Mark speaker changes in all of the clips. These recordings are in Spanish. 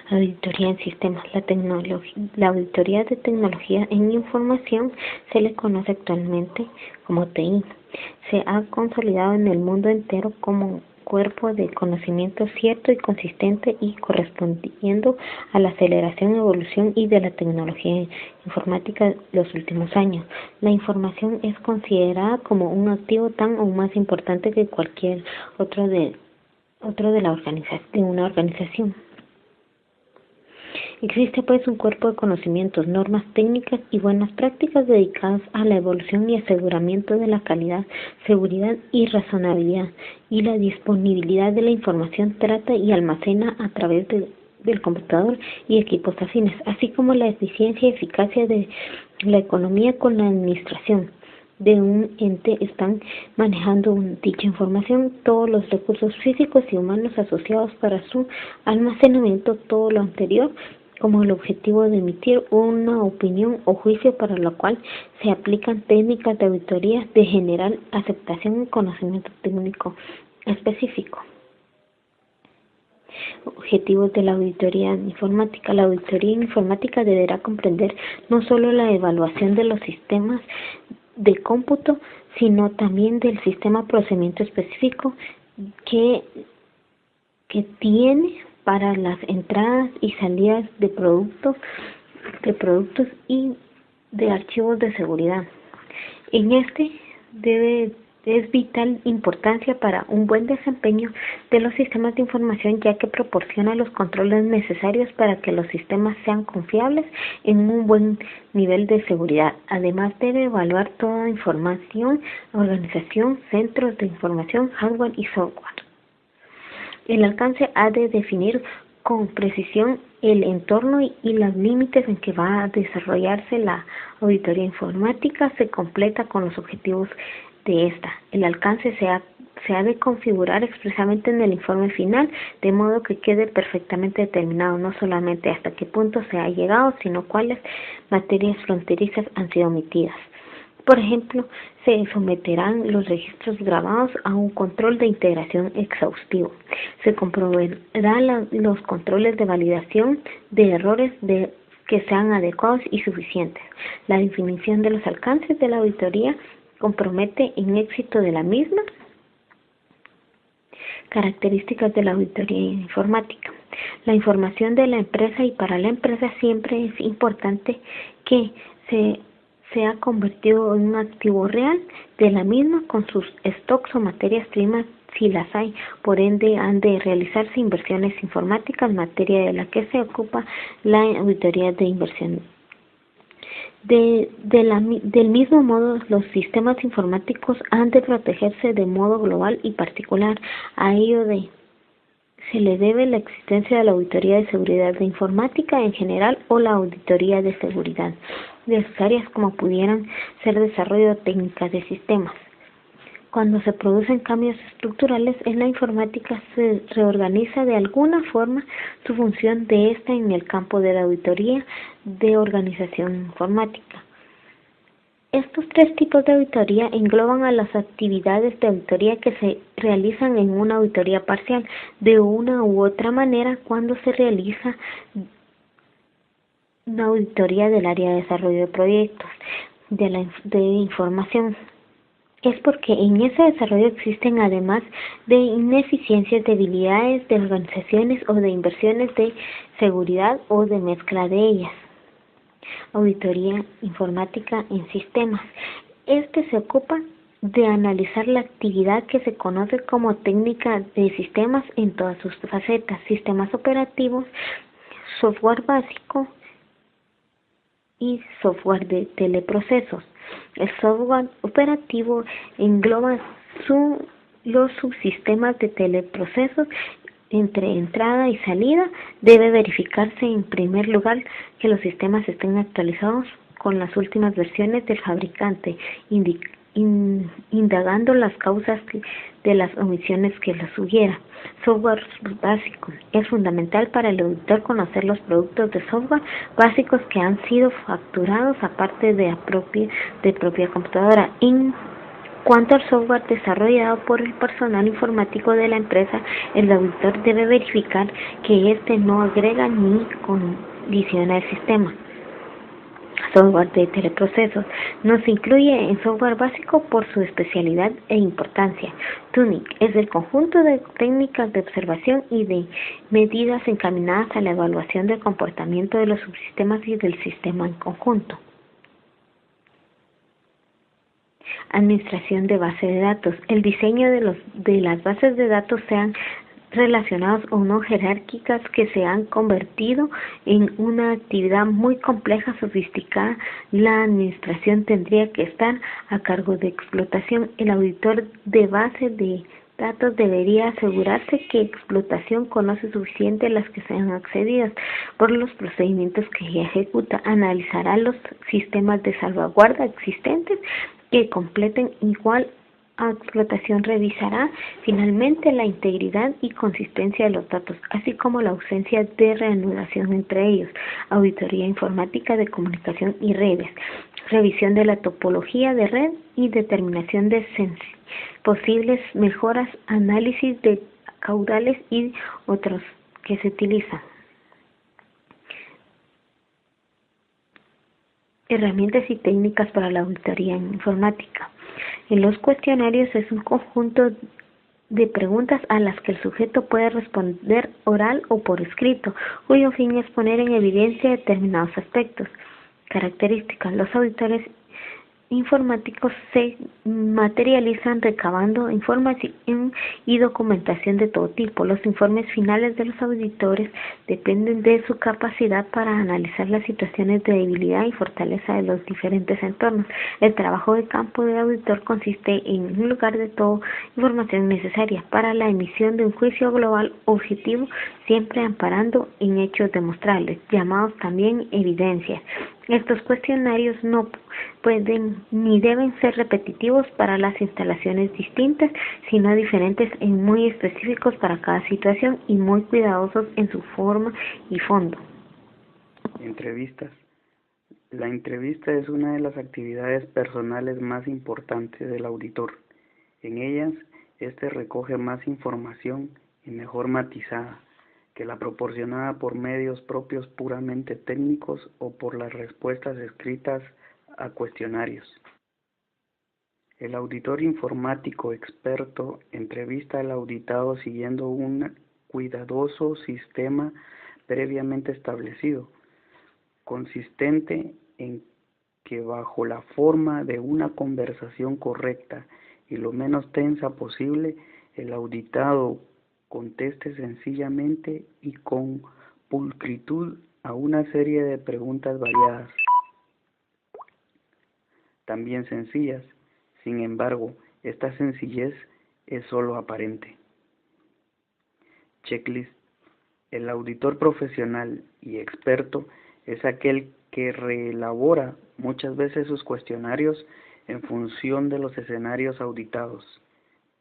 Speaker 1: Auditoría en sistemas. La auditoría de tecnología en información se le conoce actualmente como TI. Se ha consolidado en el mundo entero como un cuerpo de conocimiento cierto y consistente y correspondiendo a la aceleración, evolución y de la tecnología informática de los últimos años. La información es considerada como un activo tan o más importante que cualquier otro de una organización. Existe pues un cuerpo de conocimientos, normas técnicas y buenas prácticas dedicadas a la evolución y aseguramiento de la calidad, seguridad y razonabilidad, y la disponibilidad de la información trata y almacena a través del computador y equipos afines, así como la eficiencia y eficacia de la economía con la administración de un ente están manejando dicha información, todos los recursos físicos y humanos asociados para su almacenamiento, todo lo anterior como el objetivo de emitir una opinión o juicio para lo cual se aplican técnicas de auditoría de general aceptación y conocimiento técnico específico. Objetivos de la auditoría informática. La auditoría informática deberá comprender no solo la evaluación de los sistemas de cómputo, sino también del sistema procedimiento específico que tiene para las entradas y salidas de productos y de archivos de seguridad. En este es vital importancia para un buen desempeño de los sistemas de información, ya que proporciona los controles necesarios para que los sistemas sean confiables en un buen nivel de seguridad. Además, debe evaluar toda información, organización, centros de información, hardware y software. El alcance ha de definir con precisión el entorno y los límites en que va a desarrollarse la auditoría informática. Se completa con los objetivos de esta. El alcance se ha de configurar expresamente en el informe final, de modo que quede perfectamente determinado no solamente hasta qué punto se ha llegado, sino cuáles materias fronterizas han sido omitidas. Por ejemplo, se someterán los registros grabados a un control de integración exhaustivo. Se comprobarán los controles de validación de errores que sean adecuados y suficientes. La definición de los alcances de la auditoría compromete el éxito de la misma. Características de la auditoría informática. La información de la empresa y para la empresa siempre es importante que se ha convertido en un activo real de la misma con sus stocks o materias primas si las hay. Por ende, han de realizarse inversiones informáticas, materia de la que se ocupa la auditoría de inversión. Del mismo modo, los sistemas informáticos han de protegerse de modo global y particular. A ello se le debe la existencia de la auditoría de seguridad de informática en general o la auditoría de seguridad de sus áreas, como pudieran ser desarrollo de técnicas de sistemas. Cuando se producen cambios estructurales en la informática, se reorganiza de alguna forma su función de esta en el campo de la auditoría de organización informática. Estos tres tipos de auditoría engloban a las actividades de auditoría que se realizan en una auditoría parcial, de una u otra manera, cuando se realiza una auditoría del área de desarrollo de proyectos de información. Es porque en ese desarrollo existen, además de ineficiencias, debilidades de organizaciones o de inversiones de seguridad o de mezcla de ellas. Auditoría informática en sistemas. Este se ocupa de analizar la actividad que se conoce como técnica de sistemas en todas sus facetas: sistemas operativos, software básico y software de teleprocesos. El software operativo engloba los subsistemas de teleprocesos. Entre entrada y salida debe verificarse en primer lugar que los sistemas estén actualizados con las últimas versiones del fabricante, indagando las causas de las omisiones que las hubiera. Software básico. Es fundamental para el auditor conocer los productos de software básicos que han sido facturados aparte de propia computadora. cuanto al software desarrollado por el personal informático de la empresa, el auditor debe verificar que éste no agrega ni condiciona el sistema. Software de teleprocesos no se incluye en software básico por su especialidad e importancia. Tuning es el conjunto de técnicas de observación y de medidas encaminadas a la evaluación del comportamiento de los subsistemas y del sistema en conjunto. Administración de base de datos. El diseño de las bases de datos, sean relacionados o no jerárquicas, que se han convertido en una actividad muy compleja, sofisticada. La administración tendría que estar a cargo de explotación. El auditor de base de datos debería asegurarse que explotación conoce suficiente las que sean accedidas por los procedimientos que ella ejecuta. Analizará los sistemas de salvaguarda existentes que completen igual a explotación. Revisará finalmente la integridad y consistencia de los datos, así como la ausencia de reanudación entre ellos. Auditoría informática de comunicación y redes. Revisión de la topología de red y determinación de posibles mejoras, análisis de caudales y otros que se utilizan. Herramientas y técnicas para la auditoría informática. En los cuestionarios es un conjunto de preguntas a las que el sujeto puede responder oral o por escrito, cuyo fin es poner en evidencia determinados aspectos. Características. Los auditores informáticos se materializan recabando información y documentación de todo tipo. Los informes finales de los auditores dependen de su capacidad para analizar las situaciones de debilidad y fortaleza de los diferentes entornos. El trabajo de campo de auditor consiste en, en lugar de todo, información necesaria para la emisión de un juicio global objetivo, siempre amparando en hechos demostrables, llamados también evidencias. Estos cuestionarios no pueden ni deben ser repetitivos para las instalaciones distintas, sino diferentes y muy específicos para cada situación, y muy cuidadosos en su forma y fondo.
Speaker 2: Entrevistas. La entrevista es una de las actividades personales más importantes del auditor. En ellas, éste recoge más información y mejor matizada que la proporcionada por medios propios puramente técnicos o por las respuestas escritas a cuestionarios. El auditor informático experto entrevista al auditado siguiendo un cuidadoso sistema previamente establecido, consistente en que bajo la forma de una conversación correcta y lo menos tensa posible, el auditado conteste sencillamente y con pulcritud a una serie de preguntas variadas, también sencillas. Sin embargo, esta sencillez es solo aparente. Checklist. El auditor profesional y experto es aquel que reelabora muchas veces sus cuestionarios en función de los escenarios auditados.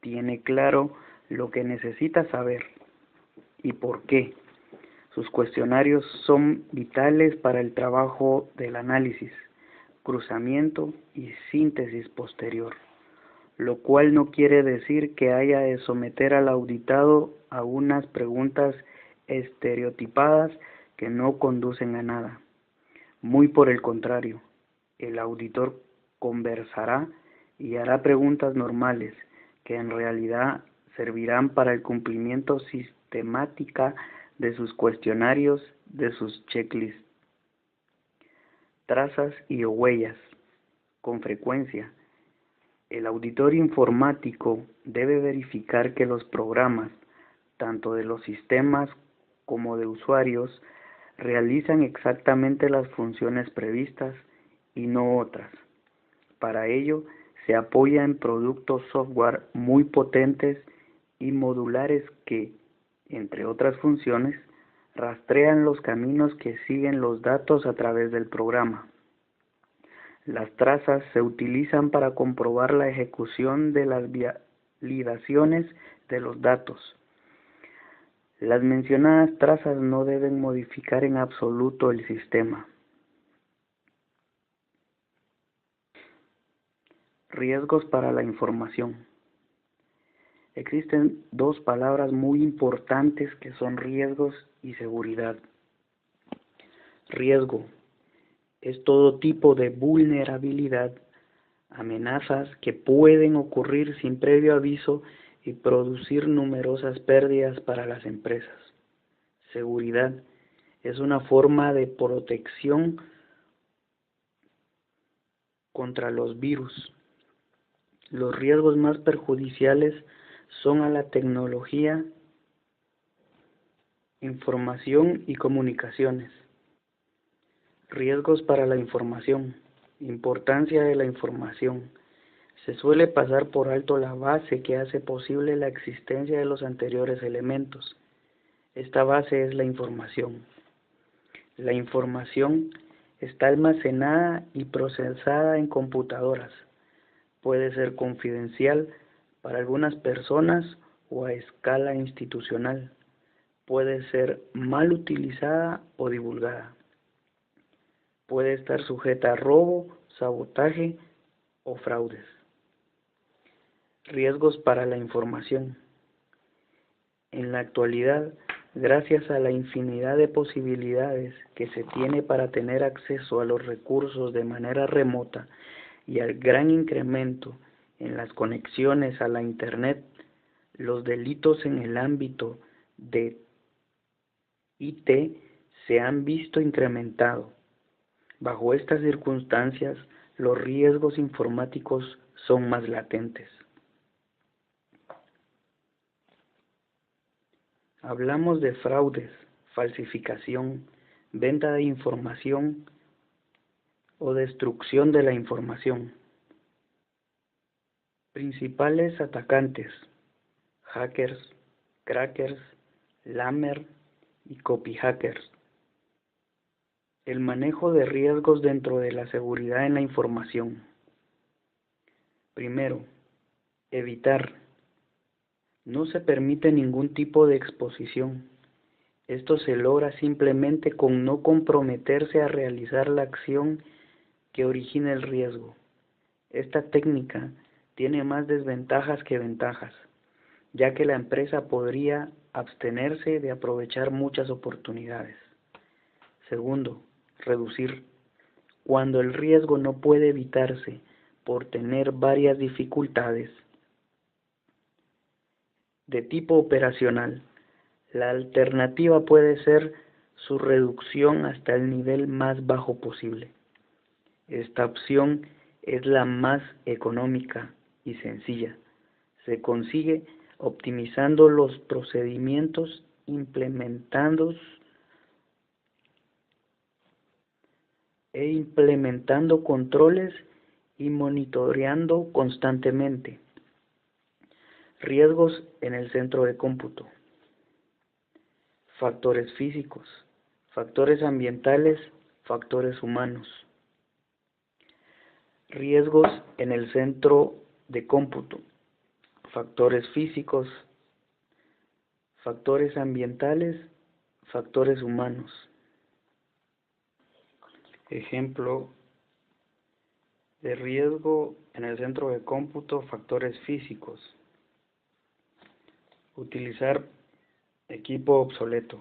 Speaker 2: Tiene claro lo que necesita saber y por qué. Sus cuestionarios son vitales para el trabajo del análisis, cruzamiento y síntesis posterior, lo cual no quiere decir que haya de someter al auditado a unas preguntas estereotipadas que no conducen a nada. Muy por el contrario, el auditor conversará y hará preguntas normales que en realidad servirán para el cumplimiento sistemática de sus cuestionarios, de sus checklists. Trazas y huellas. Con frecuencia, el auditor informático debe verificar que los programas, tanto de los sistemas como de usuarios, realizan exactamente las funciones previstas y no otras. Para ello, se apoya en productos software muy potentes y modulares que, entre otras funciones, rastrean los caminos que siguen los datos a través del programa. Las trazas se utilizan para comprobar la ejecución de las validaciones de los datos. Las mencionadas trazas no deben modificar en absoluto el sistema. Riesgos para la información. Existen dos palabras muy importantes que son riesgos y seguridad. Riesgo es todo tipo de vulnerabilidad, amenazas que pueden ocurrir sin previo aviso y producir numerosas pérdidas para las empresas. Seguridad es una forma de protección contra los virus. Los riesgos más perjudiciales son a la tecnología, información y comunicaciones. Riesgos para la información. Importancia de la información. Se suele pasar por alto la base que hace posible la existencia de los anteriores elementos. Esta base es la información. La información está almacenada y procesada en computadoras. Puede ser confidencial para algunas personas o a escala institucional. Puede ser mal utilizada o divulgada. Puede estar sujeta a robo, sabotaje o fraudes. Riesgos para la información. En la actualidad, gracias a la infinidad de posibilidades que se tiene para tener acceso a los recursos de manera remota y al gran incremento en las conexiones a la Internet, los delitos en el ámbito de IT se han visto incrementados. Bajo estas circunstancias, los riesgos informáticos son más latentes. Hablamos de fraudes, falsificación, venta de información o destrucción de la información. Principales atacantes: hackers, crackers, lamer y copy hackers. El manejo de riesgos dentro de la seguridad en la información. Primero, evitar. No se permite ningún tipo de exposición. Esto se logra simplemente con no comprometerse a realizar la acción que origina el riesgo. Esta técnica tiene más desventajas que ventajas, ya que la empresa podría abstenerse de aprovechar muchas oportunidades. Segundo, reducir. Cuando el riesgo no puede evitarse por tener varias dificultades de tipo operacional, la alternativa puede ser su reducción hasta el nivel más bajo posible. Esta opción es la más económica y sencilla. Se consigue optimizando los procedimientos, implementando controles y monitoreando constantemente. Riesgos en el centro de cómputo. Factores físicos, factores ambientales, factores humanos. Riesgos en el centro de cómputo. Factores físicos, factores ambientales, factores humanos. Ejemplo de riesgo en el centro de cómputo: factores físicos. Utilizar equipo obsoleto.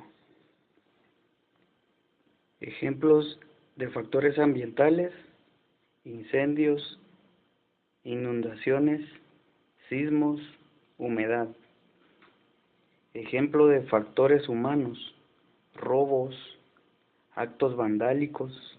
Speaker 2: Ejemplos de factores ambientales: incendios, inundaciones, sismos, humedad. Ejemplo de factores humanos: robos, actos vandálicos,